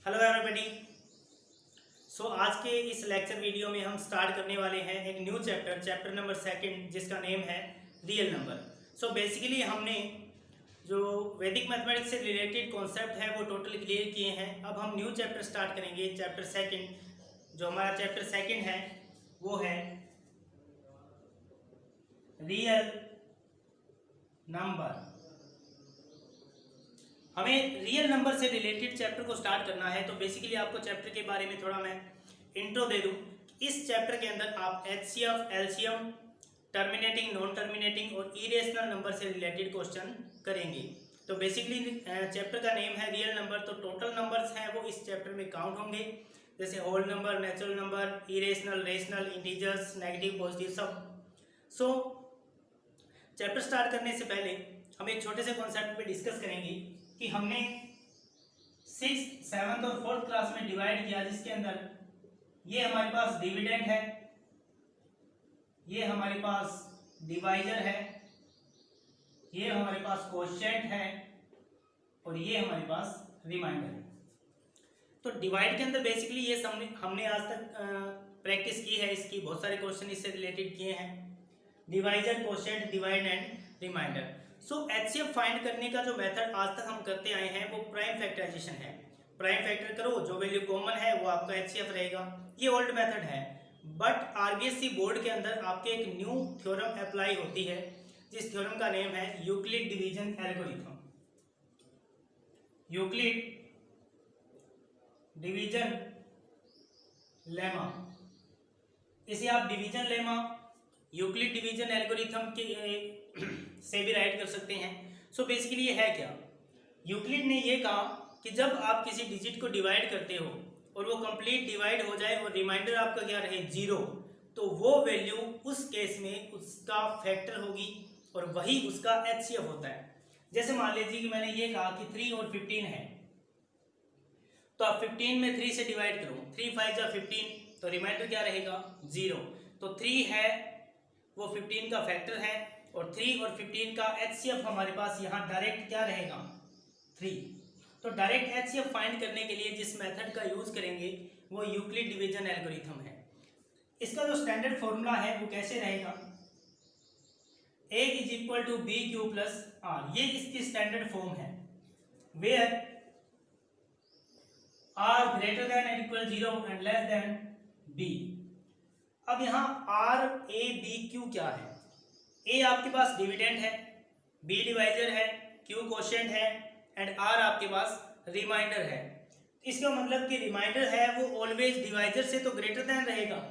Hello everybody. आज के इस लेक्चर वीडियो में हम स्टार्ट करने वाले हैं एक न्यू चैप्टर नंबर सेकंड, जिसका नेम है रियल नंबर। बेसिकली हमने जो वैदिक मैथमेटिक्स से रिलेटेड कॉन्सेप्ट है वो टोटल क्लियर किए हैं। अब हम न्यू चैप्टर स्टार्ट करेंगे, चैप्टर सेकंड। जो हमारा चैप्टर सेकंड है वो है रियल नंबर। हमें रियल नंबर से रिलेटेड चैप्टर को स्टार्ट करना है, तो बेसिकली आपको चैप्टर के बारे में थोड़ा मैं इंट्रो दे दूं। इस चैप्टर के अंदर आप HCF, LCM, terminating, non terminating और इरेशनल नंबर से रिलेटेड क्वेश्चन करेंगे। तो बेसिकली चैप्टर का नेम है रियल नंबर। तो टोटल नंबर्स हैं वो इस चैप्टर में काउंट होंगे, जैसे whole number, natural number, irrational, rational, integers, negative, positive, सब। चैप्टर स्टार्ट करने से पहले हम एक छोटे से कॉन्सेप्ट पे डिस्कस करेंगे कि हमने 6th, 7th और 4th क्लास में डिवाइड किया, जिसके अंदर ये हमारे पास डिविडेंड है, ये हमारे पास डिवाइजर है, ये हमारे पास कोशेंट है और ये हमारे पास रिमाइंडर है। तो डिवाइड के अंदर बेसिकली ये हमने आज तक प्रैक्टिस की है, इसकी बहुत सारे क्वेश्चन इससे रिलेटेड किए हैं। Divisor, quotient, divide and remainder. HCF find करने का जो मेथड आज तक हम करते आए हैं वो प्राइम फैक्टराइजेशन है। प्राइम फैक्टर करो, जो वैल्यू कॉमन है वो आपका एचसीएफ रहेगा। ये ओल्ड मेथड है, बट आरबीएससी बोर्ड के अंदर आपके एक न्यू थ्योरम अप्लाई होती है, जिस थ्योरम का नेम है Euclid division algorithm. Euclid division lemma, इसे आप division lemma, Euclid division algorithm के से भी राइट कर सकते हैं। बेसिकली ये है क्या, यूक्लिड ने ये कहा कि जब आप किसी डिजिट को डिवाइड करते हो और वो कंप्लीट डिवाइड हो जाए और रिमाइंडर आपका क्या रहे 0, तो वो वैल्यू उस केस में उसका फैक्टर होगी और वही उसका एचसीएफ होता है। जैसे मान लीजिए कि मैंने ये कहा कि 3 और 15 है, तो आप 15 में 3 से डिवाइड करो, 3 5 जा 15, तो रिमाइंडर क्या रहेगा 0। तो 3 है वो 15 का फैक्टर है और 3 और 15 का एचसीएफ हमारे पास यहाँ डायरेक्ट क्या रहेगा 3। तो डायरेक्ट एचसीएफ फाइंड करने के लिए जिस मेथड का यूज करेंगे वो यूक्लिड डिवीजन एल्गोरिथम है। इसका जो स्टैंडर्ड फॉर्मूला है वो कैसे रहेगा, a is equal to B Q plus R. ये इसकी स्टैंडर्ड फॉर्म है, where R greater than and equal 0 and less than b। अब यहाँ आर ए बी क्यू क्या है, ए आपके पास डिविडेंड है, बी डिवाइजर है, क्यू कोशेंट है एंड आर आपके पास रिमाइंडर है। इसका मतलब कि रिमाइंडर है वो ऑलवेज डिवाइजर से तो ग्रेटर देन रहेगा,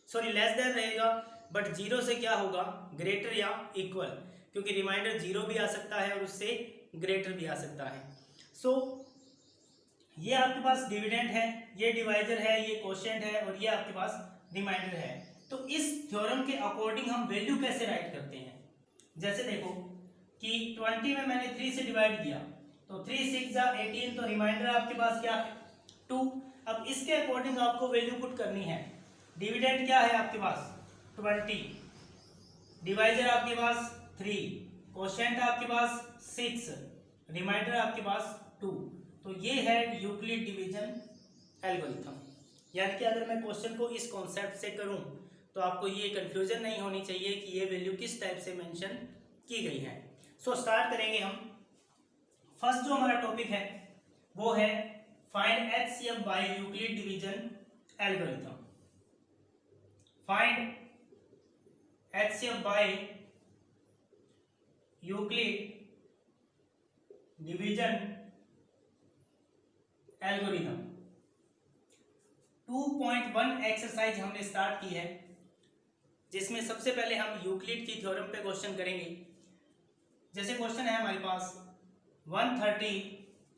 सॉरी लेस देन रहेगा, बट 0 से क्या होगा ग्रेटर या इक्वल, क्योंकि रिमाइंडर 0 भी आ सकता है और उससे ग्रेटर भी आ सकता है। ये आपके पास डिविडेंड है, ये डिवाइजर है, ये कोशेंट है और ये आपके पास रिमाइंडर है। तो इस थ्योरम के अकॉर्डिंग हम वैल्यू कैसे राइट करते हैं, जैसे देखो कि 20 में मैंने 3 से डिवाइड किया, तो 3 6 जा 18, तो रिमाइंडर आपके पास क्या है 2। अब इसके अकॉर्डिंग आपको वैल्यू पुट करनी है। डिविडेंड क्या है आपके पास 20, डिवाइजर आपके पास 3, कोशेंट आपके पास 6, रिमाइंडर आपके पास 2। तो ये है यूक्लिड डिवीजन एल्गोरिथम। यानी कि अगर मैं क्वेश्चन को इस कॉन्सेप्ट से करूं तो आपको ये कंफ्यूजन नहीं होनी चाहिए कि ये वैल्यू किस टाइप से मेंशन की गई है। स्टार्ट करेंगे हम। फर्स्ट जो हमारा टॉपिक है वो है find HCF by Euclid division algorithm. Find HCF by Euclid division algorithm. 2.1 exercise हमने स्टार्ट की है, जिसमें सबसे पहले हम यूक्लिड की थ्योरम पे क्वेश्चन करेंगे। जैसे क्वेश्चन है हमारे पास 130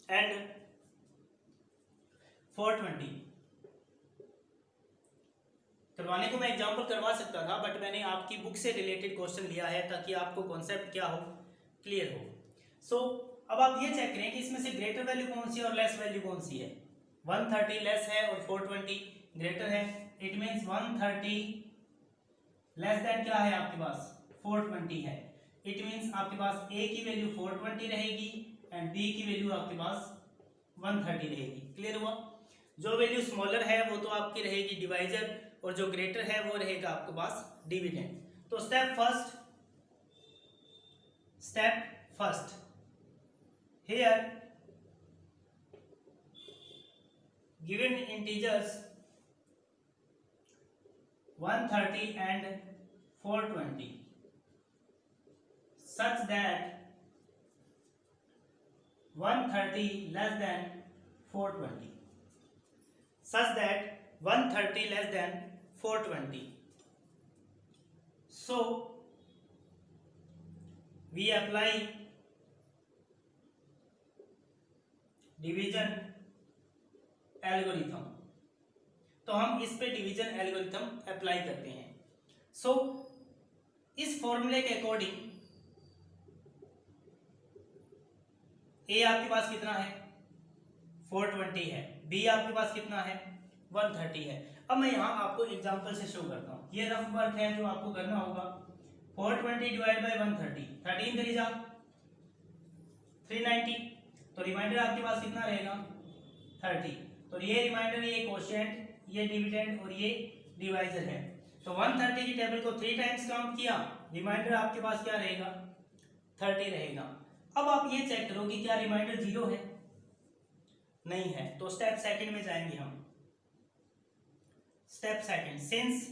एंड 420। करवाने को मैं एग्जांपल करवा सकता था, बट मैंने आपकी बुक से रिलेटेड क्वेश्चन लिया है ताकि आपको कॉन्सेप्ट क्या हो क्लियर हो। अब आप ये चेक करें कि इसमें से ग्रेटर वैल्यू कौन सी है और लेस वैल्यू कौन सी है। 130 लेस है और 420 ग्रेटर है। इट मीन्स 130 लेस देन क्या है आपके पास 420 है। इट मीन्स आपके पास ए की वैल्यू 420 रहेगी एंड बी की वैल्यू आपके पास 130 रहेगी। क्लियर हुआ? जो वैल्यू स्मॉलर है वो तो आपकी रहेगी डिवाइजर, और जो ग्रेटर है वो रहेगा आपके पास डिविडेंड। तो step first here given integers 130 and 420 such that 130 less than 420, such that 130 less than 420. So we apply division algorithm. तो हम इस पे डिवीजन एल्गोरिथम अप्लाई करते हैं। सो इस फॉर्मूले के अकॉर्डिंग ए आपके पास कितना है 420 है, बी आपके पास कितना है 130 है। अब मैं यहाँ आपको एग्जांपल से शो करता हूँ। ये रफ वर्क है जो आपको करना होगा। 420 डिवाइड बाय 130, 13 3 390, तो रिमाइंडर आपके पास कितना रहेगा 30। तो ये रिमाइंडर, ये कोशेंट, ये डिविडेंड और ये डिवाइजर है। तो 130 की टेबल को 3 टाइम्स काउंट किया, रिमाइंडर आपके पास क्या रहेगा 30 रहेगा। अब आप ये चेक करो कि क्या रिमाइंडर 0 है, नहीं है। तो स्टेप सेकंड में जाएंगे हम। Step second, since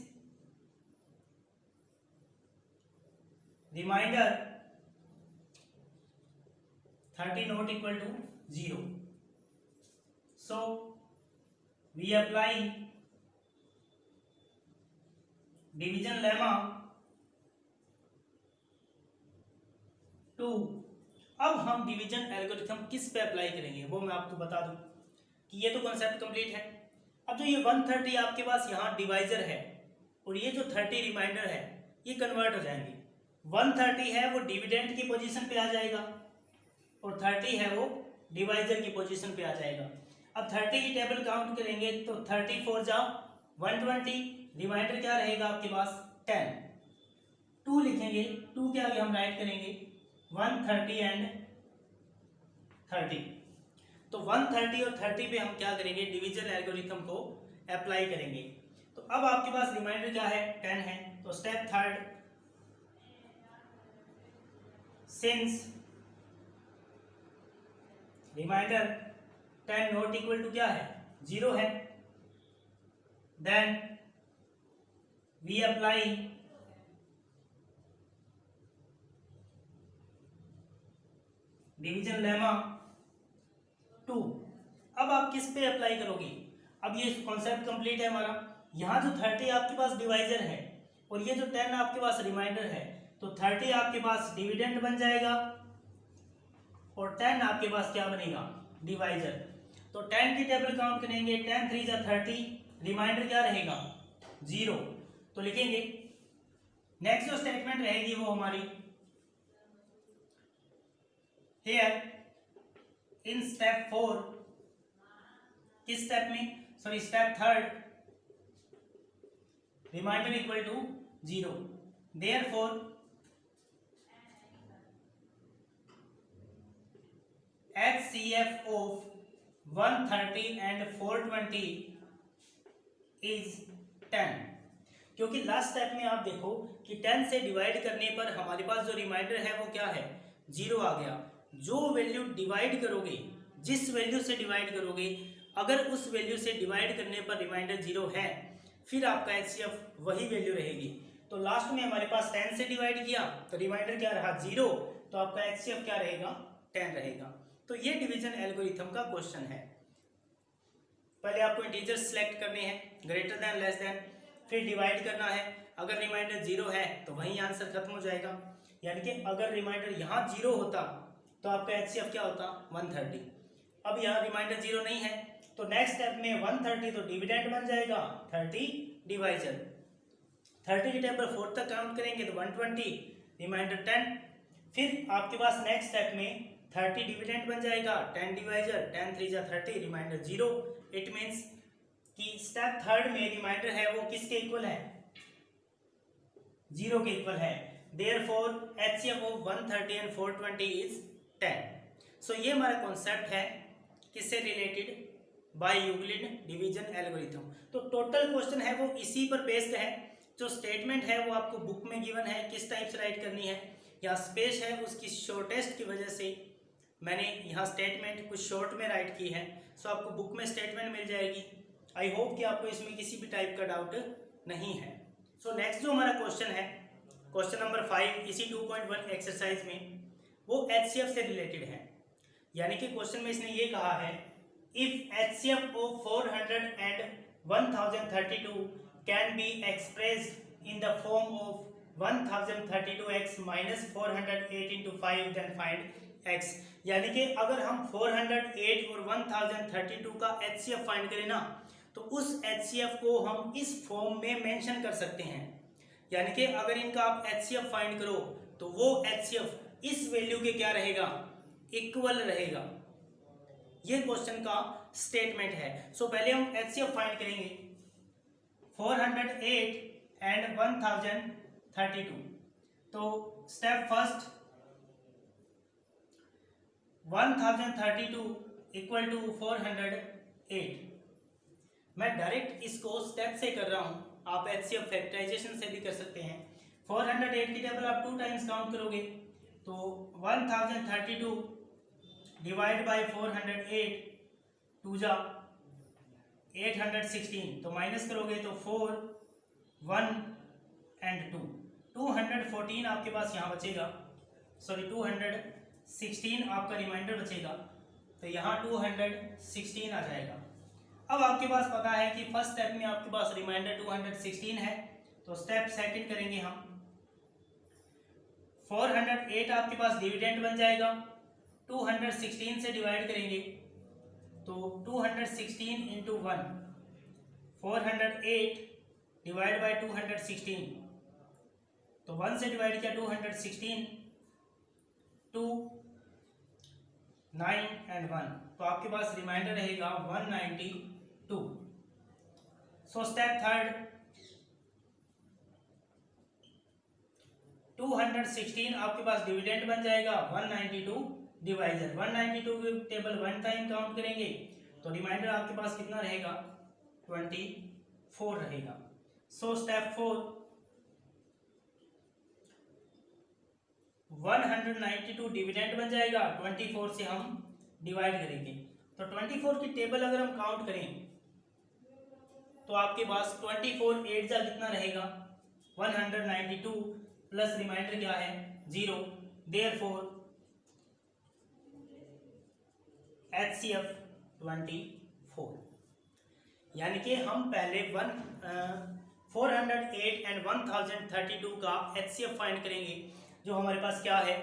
remainder 30 not equal to 0, so we apply division lemma to। अब हम डिवीजन एल्गोरिथम किस पे अप्लाई करेंगे वो मैं आपको बता दूं कि ये तो कॉन्सेप्ट कंप्लीट है। अब जो ये 130 आपके पास यहाँ डिवाइजर है और ये जो 30 रिमाइंडर है ये कन्वर्ट हो जाएंगे। 130 है वो डिविडेंड की पोजीशन पे आ जाएगा और 30 है वो डिवाइजर की पोजीशन पे आ जाएगा। अब 30 की टेबल काउंट करेंगे तो 34 जा 120, रिमाइंडर क्या रहेगा आपके पास 10, 2 लिखेंगे, 2 के आगे हम राइट करेंगे 130 एंड 30। तो 130 और 30 पे हम क्या करेंगे डिवीजन एल्गोरिथम को अप्लाई करेंगे। तो अब आपके पास रिमाइंडर क्या है 10 है। तो step third, since remainder 10 not equal to क्या है 0 है, then we apply division lemma 2। अब आप किस पे अप्लाई करोगे? अब ये कॉन्सेप्ट कंप्लीट है हमारा। यहाँ जो 30 आपके पास डिवाइजर है और ये जो 10 आपके पास रिमाइंडर है, तो 30 आपके पास डिविडेंड बन जाएगा और 10 आपके पास क्या बनेगा डिवाइजर। तो 10 की टेबल काउंट करेंगे, 10 3 जा 30, रिमाइंडर क्या रहेगा 0। तो लिखेंगे नेक्स्ट जो स्टेटमेंट रहेगी वो हमारी हियर इन स्टेप 4, किस स्टेप में, sorry step third, remainder equal to 0, therefore HCF of 130 and 420 is 10। क्योंकि लास्ट स्टेप में आप देखो कि 10 से डिवाइड करने पर हमारे पास जो रिमाइंडर है वो क्या है 0 आ गया। जो वैल्यू डिवाइड करोगे, जिस वैल्यू से डिवाइड करोगे, अगर उस वैल्यू से डिवाइड करने पर रिमाइंडर 0 है, फिर आपका HCF वही वैल्यू रहेगी। तो लास्ट में हमारे पास 10 से डिवाइड किया तो रिमाइंडर क्या रहा 0, तो आपका HCF क्या रहेगा 10 रहेगा। तो ये डिवीजन एल्गोरिथम का क्वेश्चन है। पहले आपको इंटीजर्स सिलेक्ट करने हैं, ग्रेटर देन लेस देन, फिर डिवाइड करना है। अगर रिमाइंडर 0 है तो वहीं आंसर खत्म हो जाएगा। यानी कि अगर रिमाइंडर यहाँ 0 होता तो आपका HCF क्या होता 130। अब यहाँ रिमाइंडर 0 नहीं है तो नेक्स्ट स्टेप में 130 तो डिविडेंड बन जाएगा, 30 डिवाइजर। 30 की टेबल 4 तक काउंट करेंगे तो 120, रिमाइंडर 10। फिर आपके पास नेक्स्ट स्टेप में 30 डिविडेंड बन जाएगा, 10 डिवाइजर, 10 3 जा 30, रिमाइंडर 0। इट मीन्स कि स्टेप थर्ड में रिमाइंडर है वो किसके इक्वल है 0 के इक्वल है। Therefore HCF of 130 and 420 is 10। So ये हमारा कॉन्सेप्ट है किससे related? By Euclid division algorithm. तो टोटल क्वेश्चन है वो इसी पर बेस्ड है। जो स्टेटमेंट है वो आपको बुक में गिवन है, किस टाइप से राइट करनी है, या स्पेस है उसकी शॉर्टेस्ट की वजह से मैंने यहाँ स्टेटमेंट कुछ शॉर्ट में राइट की है। सो आपको बुक में स्टेटमेंट मिल जाएगी। आई होप कि आपको इसमें किसी भी टाइप का डाउट नहीं है। सो नेक्स्ट जो हमारा क्वेश्चन है, क्वेश्चन नंबर 5 इसी 2.1 एक्सरसाइज में, वो HCF से रिलेटेड है। यानी कि क्वेश्चन में इसने ये कहा है, if HCF of 400 and 1032 can be expressed in the form of 1032x minus 408 into 5 then find x। यानी कि अगर हम 408 और 1032 का HCF फाइंड करें ना, तो उस HCF को हम इस फॉर्म में मेंशन कर सकते हैं। यानी कि अगर इनका आप HCF फाइंड करो तो वो HCF इस वैल्यू के क्या रहेगा? इक्वल रहेगा। ये क्वेश्चन का स्टेटमेंट है। सो पहले हम HCF फाइंड करेंगे 408 एंड 1032। तो स्टेप फर्स्ट, 1032 इक्वल टू 408। मैं डायरेक्ट इसको स्टेप से कर रहा हूं, आप HCF फैक्टराइजेशन से भी कर सकते हैं। 408 की टेबल आप 2 टाइम्स काउंट करोगे तो 1032 डिवाइड बाय 408, 2 जा 816, तो माइनस करोगे तो 4, 1 एंड 2, 214 आपके पास यहाँ बचेगा। सॉरी 216 आपका रिमाइंडर बचेगा, तो यहाँ 216 आ जाएगा। अब आपके पास पता है कि फर्स्ट स्टेप में आपके पास रिमाइंडर 216 है, तो स्टेप सेकंड करेंगे हम। 408 आपके पास डिविडेंड बन जाएगा, 216 से डिवाइड करेंगे तो 216 इंटू 1, 408 डिवाइड बाय 216, तो 1 से डिवाइड किया 216, 2, 9 एंड 1, तो आपके पास रिमाइंडर रहेगा 192। सो स्टेप थर्ड, 216 आपके पास डिविडेंड बन जाएगा, 192 डिवाइजर। 192 की टेबल 1 टाइम काउंट करेंगे तो रिमाइंडर आपके पास कितना रहेगा? 24 रहेगा। सो स्टेप 4, 192 डिविडेंड बन जाएगा, 24 से हम डिवाइड करेंगे, तो 24 की टेबल अगर हम काउंट करें तो आपके पास 24 8 जा कितना रहेगा? 192 प्लस रिमाइंडर क्या है? 0। Therefore HCF 24। यानी कि हम पहले 408 एंड 1032 का HCF फाइंड करेंगे, जो हमारे पास क्या है?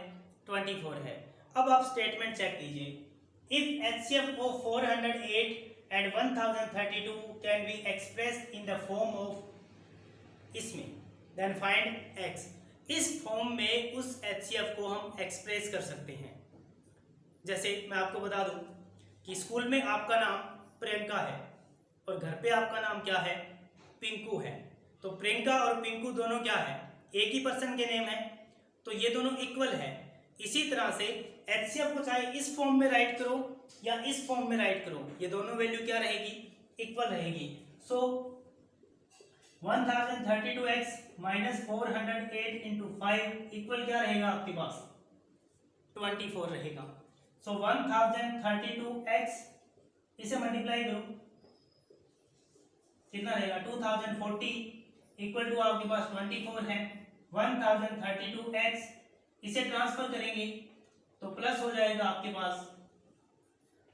24 है। अब आप स्टेटमेंट चेक कीजिए, if HCF of 408 and 1032 can be expressed in the form of इसमें, देन फाइंड x। इस फॉर्म में उस HCF को हम एक्सप्रेस कर सकते हैं। जैसे मैं आपको बता दूं कि स्कूल में आपका नाम प्रियंका है और घर पे आपका नाम क्या है? पिंकू है। तो प्रियंका और पिंकू दोनों क्या है? एक ही पर्सन के नेम है, तो ये दोनों इक्वल है। इसी तरह से HCF को चाहे इस फॉर्म में राइट करो या इस फॉर्म में राइट करो, ये दोनों वैल्यू क्या रहेगी? इक्वल रहेगी। सो 1032x माइनस 408 इंटू 5 इक्वल क्या रहेगा आपके पास? 24 रहेगा। सो 1032x इसे मल्टीप्लाई करो, कितना रहेगा? 2040 इक्वल टू आपके पास 24 है। 1032x इसे ट्रांसफर करेंगे तो प्लस हो जाएगा आपके पास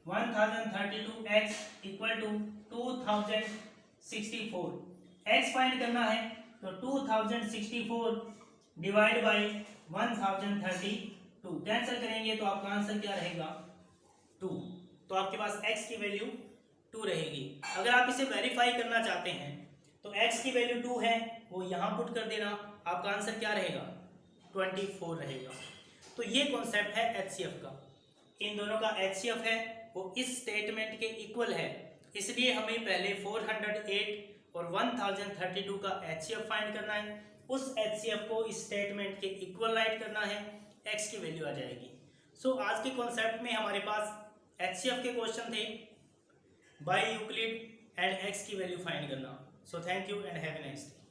1032x equal to 2064। x find करना है तो 2064 डिवाइड बाई 1032 कैंसिल करेंगे तो आपका आंसर क्या रहेगा? 2। तो आपके पास x की वैल्यू 2 रहेगी। अगर आप इसे वेरीफाई करना चाहते हैं तो x की वैल्यू 2 है, वो यहाँ पुट कर देना, आपका आंसर क्या रहेगा? 24 रहेगा। तो ये कॉन्सेप्ट है HCF का। इन दोनों का HCF है वो इस स्टेटमेंट के इक्वल है, इसलिए हमें पहले 408 और 1032 का HCF फाइंड करना है। उस HCF को इस स्टेटमेंट के इक्वल राइट करना है, x की वैल्यू आ जाएगी। सो आज के कॉन्सेप्ट में हमारे पास HCF के क्वेश्चन थे बाय यूक्लिड एंड x की वैल्यू फाइंड करना। So thank you and have a nice day.